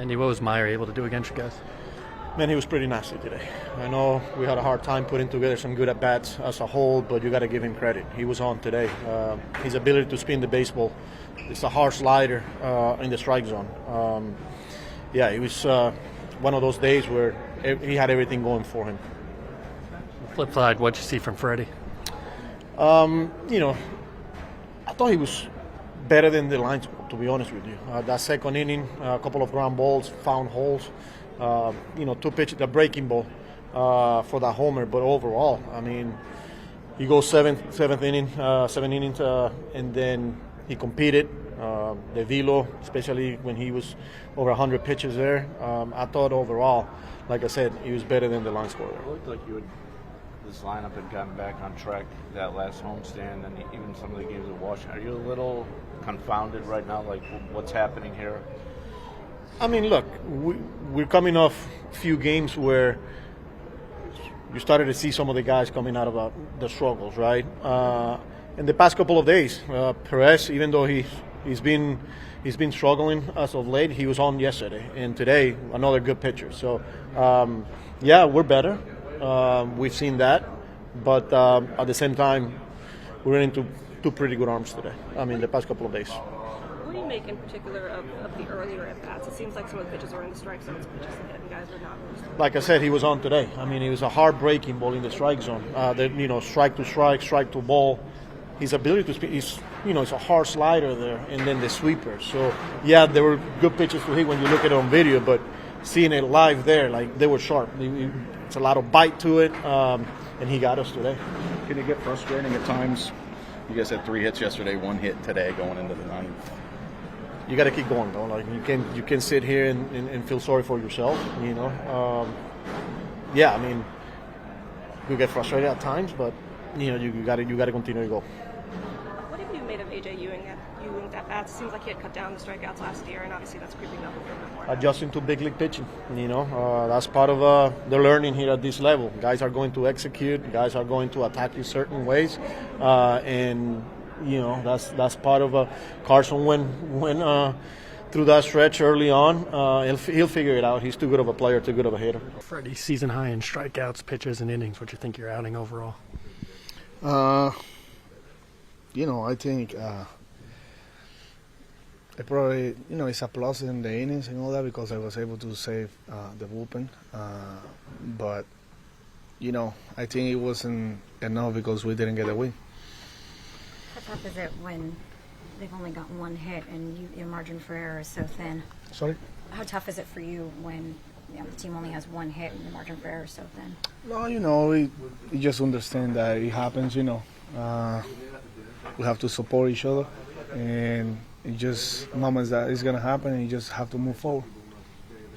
Andy, what was Meyer able to do against you guys? Man, he was pretty nasty today. I know we had a hard time putting together some good at-bats as a whole, but you got to give him credit. He was on today. His ability to spin the baseball, it's a hard slider in the strike zone. It was one of those days where he had everything going for him. Flip side, what'd you see from Freddy? I thought he was better than the lines, to be honest with you. That second inning, a couple of ground balls, found holes. Two pitches, the breaking ball for that homer. But overall, I mean, he goes seventh inning, 7 innings, and then he competed. The velo, especially when he was over 100 pitches there. I thought overall, like I said, he was better than the line scorer. It looked like this lineup had gotten back on track that last homestand, and even some of the games at Washington. Are you a little confounded right now, like what's happening here? I mean, look, we're coming off a few games where you started to see some of the guys coming out of the struggles, right? In the past couple of days, Perez, even though he's been struggling as of late, he was on yesterday, and today another good pitcher. So, we're better. We've seen that, but at the same time, we're into two pretty good arms today. I mean, the past couple of days. What do you make in particular of the earlier at-bats? It seems like some of the pitches were in the strike zone, some pitches ahead, and guys were not. Like I said, he was on today. I mean, it was a hard breaking ball in the strike zone. Strike to strike, strike to ball. His ability to speed, it's a hard slider there, and then the sweeper. So, there were good pitches to hit when you look at it on video, but seeing it live there, like, they were sharp. It's a lot of bite to it, and he got us today. Can it get frustrating at times? You guys had 3 hits yesterday, 1 hit today going into the ninth. You got to keep going, though. Like, you can sit here and feel sorry for yourself. I mean, you get frustrated at times, but you got to continue to go. What have you made of AJ Ewing at bats? It seems like he had cut down the strikeouts last year, and obviously that's creeping up a little bit more. Adjusting to big league pitching. That's part of the learning here at this level. Guys are going to execute. Guys are going to attack you certain ways, and that's part of Carson when through that stretch early on. He'll figure it out. He's too good of a player, too good of a hitter. Freddie, season high in strikeouts, pitches, and innings. What do you think you're outing overall? I think I probably, it's a plus in the innings and all that because I was able to save the bullpen. But I think it wasn't enough because we didn't get a win. How tough is it when they've only got 1 hit and your margin for error is so thin? Sorry? How tough is it for you when the team only has 1 hit and the margin for error is so thin? No, we just understand that it happens, we have to support each other, and it's just moments that it's going to happen, and you just have to move forward.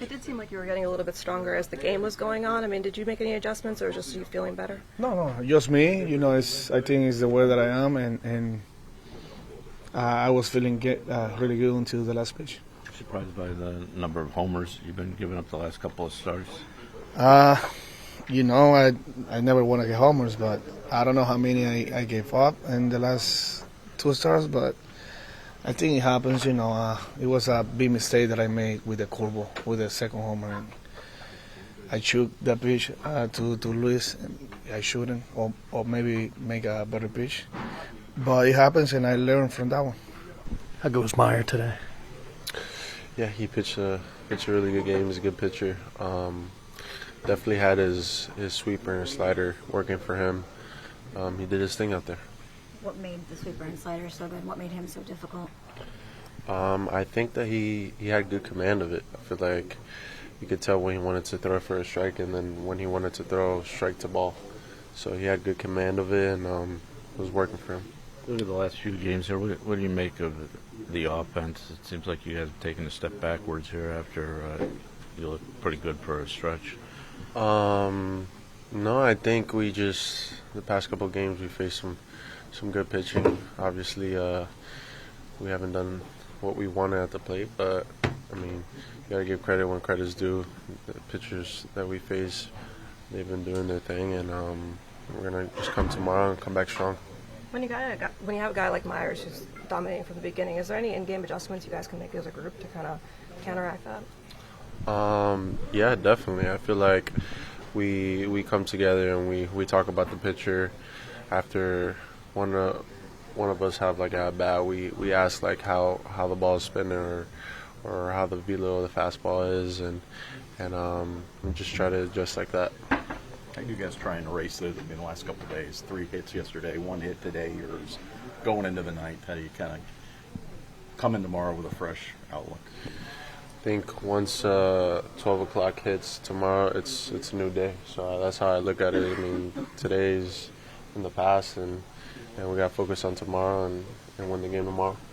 It did seem like you were getting a little bit stronger as the game was going on. I mean, did you make any adjustments, or just you feeling better? No, just me. I think it's the way that I am, and I was feeling really good until the last pitch. Surprised by the number of homers you've been giving up the last couple of starts? I never want to get homers, but I don't know how many I gave up in the last 2 starts, but I think it happens. It was a big mistake that I made with the curveball, with the second homer. And I shoot the pitch to Luis. I shouldn't, or maybe make a better pitch. But it happens, and I learned from that one. How goes Meyer today? Yeah, he pitched a really good game. He's a good pitcher. Definitely had his sweeper and his slider working for him. He did his thing out there. What made the sweeper and slider so good? What made him so difficult? I think that he had good command of it. I feel like you could tell when he wanted to throw for a strike and then when he wanted to throw strike to ball. So he had good command of it, and it was working for him. Look at the last few games here. What do you make of the offense? It seems like you guys have taken a step backwards here after you look pretty good for a stretch. No, I think the past couple of games we faced some good pitching. Obviously, we haven't done what we wanted at the plate, but I mean, you got to give credit when credit's due. The pitchers that we face, they've been doing their thing, and we're gonna just come tomorrow and come back strong. When you have a guy like Myers who's dominating from the beginning, is there any in-game adjustments you guys can make as a group to kind of counteract that? Yeah, definitely. I feel like we come together and we talk about the pitcher after one of us have like a bat. We ask like how the ball is spinning or how the velo of the fastball is, and we just try to adjust like that. How do you guys try and erase those in the last couple of days? 3 hits yesterday, 1 hit today. Yours going into the ninth. How do you kind of come in tomorrow with a fresh outlook? I think once 12 o'clock hits tomorrow, it's a new day. So that's how I look at it. I mean, today's in the past, and we got to focus on tomorrow and win the game tomorrow.